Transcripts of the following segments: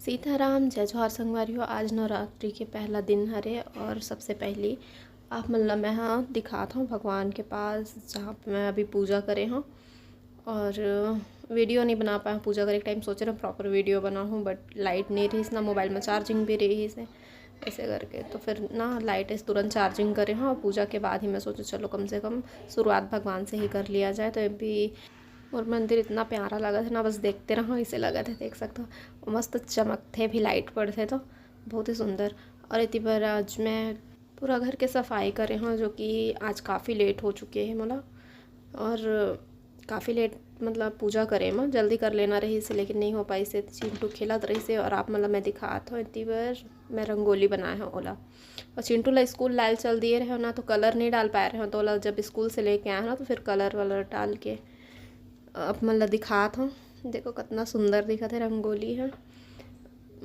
सीताराम जय जोहार संगवारी हो। आज नवरात्रि के पहला दिन हरे और सबसे पहली आप मतलब मैं हाँ दिखाता हूँ भगवान के पास जहाँ पे मैं अभी पूजा करे हूँ। और वीडियो नहीं बना पाया पूजा करे टाइम, सोचे रहा प्रॉपर वीडियो बनाऊँ बट लाइट नहीं रही ना, मोबाइल में चार्जिंग भी रही से ऐसे करके, तो फिर ना लाइट इस तुरंत चार्जिंग करे हाँ। और पूजा के बाद ही मैं सोचा चलो कम से कम शुरुआत भगवान से ही कर लिया जाए। तो अभी और मंदिर इतना प्यारा लगा था ना, बस देखते रहो इसे लगा थे, देख सकते हो मस्त चमकते भी लाइट पड़ते तो बहुत ही सुंदर। और इतनी बार आज मैं पूरा घर के सफाई करे हूँ जो कि आज काफ़ी लेट हो चुके हैं मतलब, और काफ़ी लेट मतलब पूजा करे मैं जल्दी कर लेना रही से, लेकिन नहीं हो पाई से चिंटू खेलत रही से। और आप मतलब मैं दिखाता हूँ इतनी बार मैं रंगोली बनाया है ओला, और चिंटू ला स्कूल लाल चल दिए रहे हो ना तो कलर नहीं डाल पाए रहे हो, तो ओला जब स्कूल से लेके आए ना तो फिर कलर वलर डाल के अब मतलब दिखात हूँ। देखो कितना सुंदर दिखा थे रंगोली है।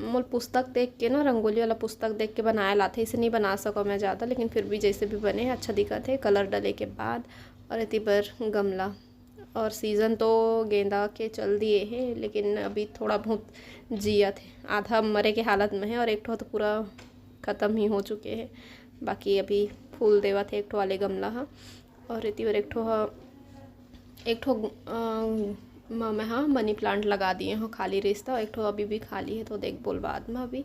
मोल पुस्तक देख के ना, रंगोली वाला पुस्तक देख के बनाया लाते, इसे नहीं बना सको मैं ज़्यादा, लेकिन फिर भी जैसे भी बने अच्छा दिखा थे कलर डले के बाद। और इतनी बार गमला, और सीज़न तो गेंदा के चल दिए हैं लेकिन अभी थोड़ा बहुत जिया थे, आधा मरे के हालत में है और एक ठो तो पूरा ख़त्म ही हो चुके हैं। बाकी अभी फूल देवा थे एक ठो वाले गमला हाँ। और इतनी बार एक ठो मैं हाँ मनी प्लांट लगा दिए हूँ खाली रिश्ता, एक ठो अभी भी खाली है तो देख बोल बाद में अभी।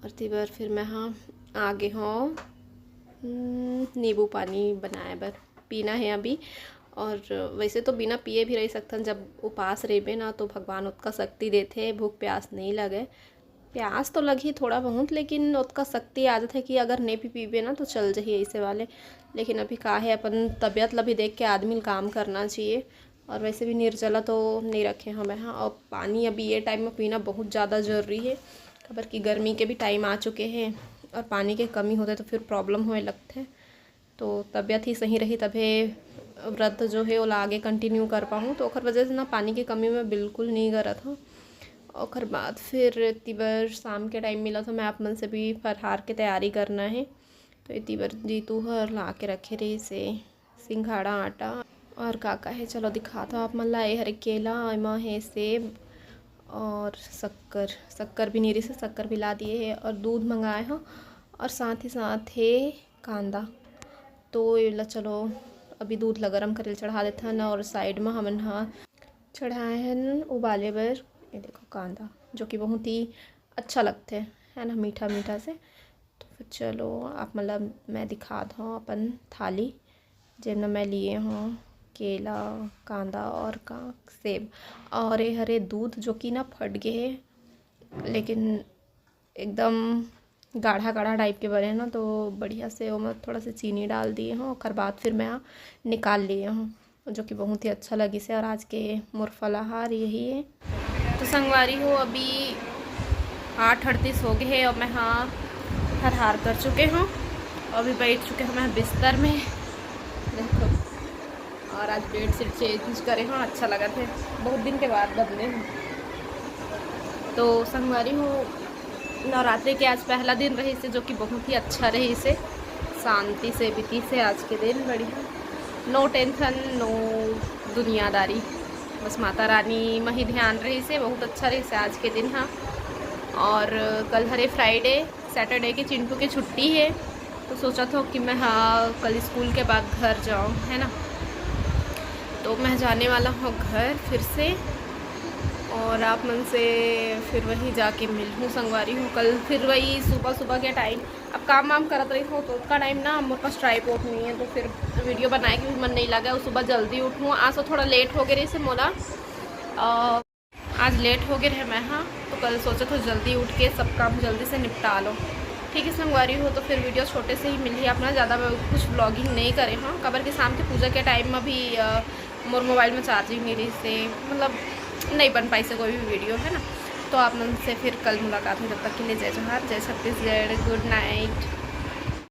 और ती बार फिर मैं हाँ आगे हूँ नींबू पानी बनाए बर पीना है अभी। और वैसे तो बिना पिए भी रह सकते, जब उपास रहेबे ना तो भगवान उतका शक्ति देते, भूख प्यास नहीं लगे। प्यास तो लगी थोड़ा बहुत लेकिन उतका शक्ति आदत है कि अगर नहीं भी पीबे ना तो चल जाइए ऐसे वाले। लेकिन अभी का है अपन तबीयत लभी देख के आदमी काम करना चाहिए, और वैसे भी निर्जला तो नहीं रखे हमें हाँ। और पानी अभी ये टाइम में पीना बहुत ज़्यादा ज़रूरी है, खबर कि गर्मी के भी टाइम आ चुके हैं और पानी के कमी होते तो फिर प्रॉब्लम होने लगते। तो तबीयत ही सही रही तभी व्रत जो है वो आगे कंटिन्यू कर पाऊँ, तो ओखर वजह से ना पानी की कमी में बिल्कुल नहीं करा था। और बाद फिर तिबर शाम के टाइम मिला तो मैं आप मन से भी फरहार की तैयारी करना है। तो इतनी बार जीतू हर ला के रखे रही से सिंघाड़ा आटा और काका है, चलो दिखाता आप मन लाए हरे केला एमा है सेब और शक्कर भी नीरी से शक्कर भी ला दिए है, और दूध मंगाए हो और साथ ही साथ है कांदा। तो ये चलो अभी दूध ला गरम करे चढ़ा देते हैं ना, और साइड में हमन हाँ चढ़ाए हैं उबाले बर ये देखो कांदा जो कि बहुत ही अच्छा लगते है ना, मीठा मीठा से। तो फिर चलो आप मतलब मैं दिखाता हूँ अपन थाली जिनमें मैं लिए हूँ केला कांदा और का सेब और ये हरे दूध जो कि ना फट गए है लेकिन एकदम गाढ़ा गाढ़ा टाइप के बने ना, तो बढ़िया से वो मैं थोड़ा सा चीनी डाल दिए हूँ और बाद फिर मैं निकाल लिए हूँ जो कि बहुत ही अच्छा लगी से। और आज के मोर फलाहार यही है। तो संगवारी हो अभी 8:38 हो गए हैं और मैं हाँ फरहार कर चुके हूँ, अभी बैठ चुके हैं मैं बिस्तर में देखो। और आज बेड शीट चेंज करे हाँ, अच्छा लगा थे बहुत दिन के बाद बदले हैं। तो संगवारी हो नवरात्रि के आज पहला दिन रही से जो कि बहुत ही अच्छा रही से, शांति से बीती से आज के दिन बढ़िया, नो टेंशन नो दुनियादारी, बस माता रानी में ही ध्यान रही से बहुत अच्छा रही से आज के दिन हाँ। और कल हरे फ्राइडे सैटरडे की चिंटू की छुट्टी है, तो सोचा था कि मैं हाँ कल स्कूल के बाद घर जाऊँ है ना, तो मैं जाने वाला हूँ घर फिर से, और आप मन से फिर वहीं जाके मिलूँ संगवारी हूँ कल फिर वही सुबह सुबह के टाइम। अब काम वाम करत रही हूँ तो उसका टाइम ना मेरे पास ट्राइपॉड नहीं है, तो फिर वीडियो बनाए के भी मन नहीं लगा। और सुबह जल्दी उठूँ, आज तो थोड़ा लेट हो गए रही से मोला, आज लेट हो गए रहे मैं हाँ, तो कल सोचा तो जल्दी उठ के सब काम जल्दी से निपटा लो। ठीक है संगवारी हो, तो फिर वीडियो छोटे से ही मिली अपना, ज़्यादा कुछ ब्लॉगिंग नहीं करे हाँ। कबर के शाम की पूजा के टाइम में भी मोर मोबाइल में चार्जिंग मेरी से मतलब नहीं बन पाई से कोई भी वीडियो है ना। तो आप मन से फिर कल मुलाकात है, जब तक के लिए जय जोहार जय छत्तीसगढ़, गुड नाइट।